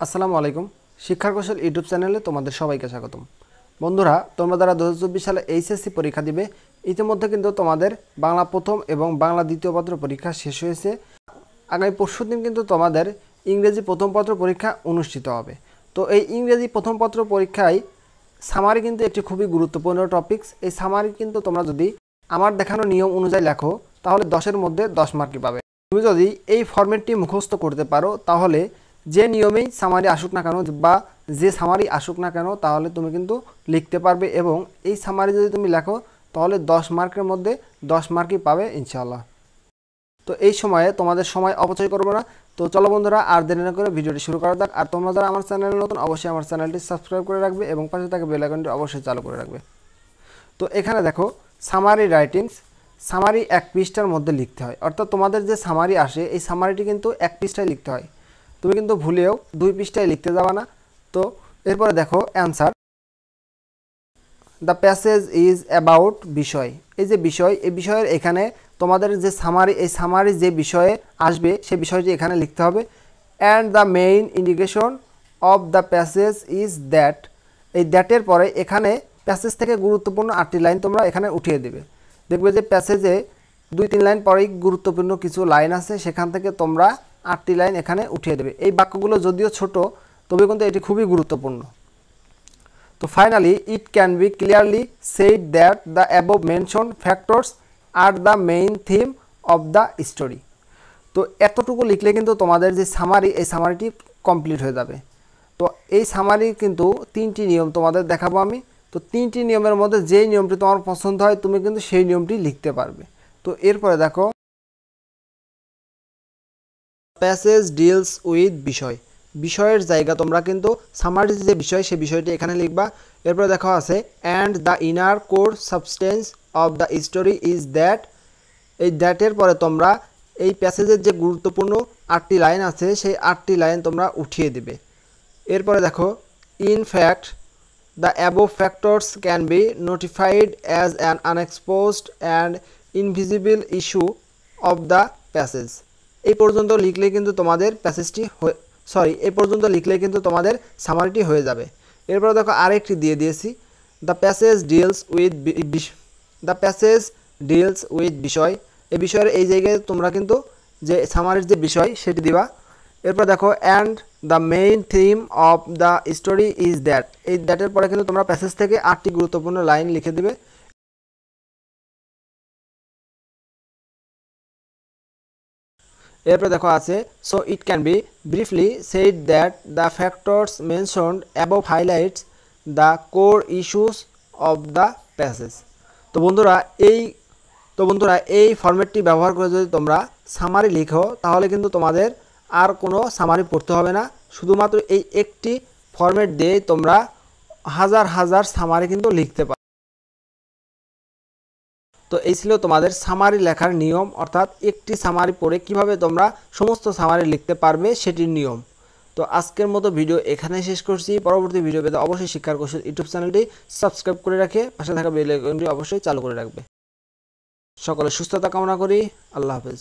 আসসালামু আলাইকুম। শিক্ষার কৌশল ইউটিউব চ্যানেলে তোমাদের সবাইকে স্বাগতম। বন্ধুরা, তোমরা যারা 2024 সালে এইচএসসি পরীক্ষা দিবে, ইতিমধ্যে কিন্তু তোমাদের বাংলা প্রথম এবং বাংলা দ্বিতীয় পত্র পরীক্ষা শেষ হয়েছে। আগামী পরশুদিন কিন্তু তোমাদের ইংরেজি প্রথম পত্র পরীক্ষা অনুষ্ঠিত হবে। তো এই ইংরেজি প্রথম পত্র পরীক্ষায় সামারি কিন্তু একটি খুবই গুরুত্বপূর্ণ টপিকস। এই সামারি কিন্তু তোমরা যদি আমার দেখানো নিয়ম অনুযায়ী লেখো তাহলে 10-এর মধ্যে 10 মার্কই পাবে। তুমি যদি এই ফরম্যাটটি মুখস্থ করতে পারো তাহলে যে নিয়মেই সামারি আসুক না কেন বা যে সামারি আসুক না কেন তাহলে তুমি কিন্তু লিখতে পারবে এবং এই সামারি যদি তুমি লেখো তাহলে 10 মার্কের মধ্যে 10 মার্কই পাবে ইনশাআল্লাহ। তো এই সময়ে তোমাদের সময় অপচয় করবো না। তো চলো বন্ধুরা, আর দেরি না করে ভিডিওটি শুরু করা যাক। আর তোমরা যারা আমার চ্যানেলে নতুন অবশ্যই আমার চ্যানেলটি সাবস্ক্রাইব করে রাখবে এবং পাশে থাকা বেল আইকনটি অবশ্যই চালু করে রাখবে। তো এখানে দেখো সামারি রাইটিংস। সামারি 1 পৃষ্ঠার মধ্যে লিখতে হয়, অর্থাৎ তোমাদের যে সামারি আসে এই সামারিটি কিন্তু 1 পৃষ্ঠায় লিখতে হয়। তুমি কিন্তু ভুলেও 2 পৃষ্ঠায় লিখতে যাবা না। তো এরপরে দেখো answer. The passage is about বিষয়। এই যে বিষয়, এই বিষয়ের এখানে তোমাদের যে সামারি, এই সামারি যে বিষয়ে আসবে সেই বিষয়টি এখানে লিখতে হবে। And the main indication of the passage is that. এই দ্যাটের পরে এখানে প্যাসেজ থেকে গুরুত্বপূর্ণ 8টি লাইন তোমরা এখানে উঠিয়ে দেবে। দেখবে যে প্যাসেজে 2-3 লাইন পরেই গুরুত্বপূর্ণ কিছু লাইন আছে, সেখান থেকে তোমরা 8টি লাইন এখানে উঠিয়ে দেবে। এই বাক্যগুলো যদিও ছোট তবে কিন্তু এটি খুবই গুরুত্বপূর্ণ। তো finally it can be clearly said that the above mention factors are the main theme of the story. তো এতটুকু লিখলে কিন্তু তোমাদের যে সামারি, এই সামারিটি কমপ্লিট হয়ে যাবে। তো এই সামারি কিন্তু 3টি নিয়ম তোমাদের দেখাবো আমি। তো 3টি নিয়মের মধ্যে যেই নিয়মটি তোমার পছন্দ হয় তুমি কিন্তু সেই নিয়মটি লিখতে পারবে। তো এরপরে দেখো প্যাসেজ ডিলস উইথ বিষয়। বিষয়ের জায়গা তোমরা কিন্তু সামারি যে বিষয় সেই বিষয়টি এখানে লিখবা। এরপরে দেখো আছে and the inner core substance of the story is that. এই দ্যাটের পরে তোমরা এই প্যাসেজের যে গুরুত্বপূর্ণ 8টি লাইন আছে সেই 8টি লাইন তোমরা উঠিয়ে দেবে। এরপরে দেখো in fact the above factors can be notified as an আনএক্সপোজড and invisible issue of the passage. এই পর্যন্ত লিখলে কিন্তু তোমাদের প্যাসেজটি এই পর্যন্ত লিখলে কিন্তু তোমাদের সামারিটি হয়ে যাবে। এরপরে দেখো আরেকটি দিয়ে দিয়েছি দ্য প্যাসেজ ডিলস উইথ বিষয়। এই বিষয়ের এই জায়গায় তোমরা কিন্তু যে সামারির যে বিষয় সেটি দিবা। এরপর দেখো and the main theme of the story is that. এই দ্যাটের পরে কিন্তু তোমরা প্যাসেজ থেকে 8টি গুরুত্বপূর্ণ লাইন লিখে দিবে। এরপর দেখো আছে so it can be briefly said that the factors mentioned above highlights the core issues of the passage. তো বন্ধুরা এই ফরম্যাটটি ব্যবহার করে যদি তোমরা সামারি লিখো তাহলে কিন্তু তোমাদের আর কোনো সামারি পড়তে হবে না। শুধুমাত্র এই একটি ফরম্যাট দিয়ে তোমরা হাজার হাজার সামারি কিন্তু লিখতে পারো। তো এই ছিল তোমাদের সামারি লেখার নিয়ম, অর্থাৎ একটি সামারি পড়ে কিভাবে তোমরা সমস্ত সামারি লিখতে পারবে সেটির নিয়ম। তো আজকের মতো ভিডিও এখানে শেষ করছি। পরবর্তী ভিডিও পেতে অবশ্যই শিক্ষার কৌশল ইউটিউব চ্যানেলটি সাবস্ক্রাইব করে রাখে পাশে থাকা বেল আইকনটি অবশ্যই চালু করে রাখবে। সকলে সুস্থতা কামনা করি। আল্লাহ হাফেজ।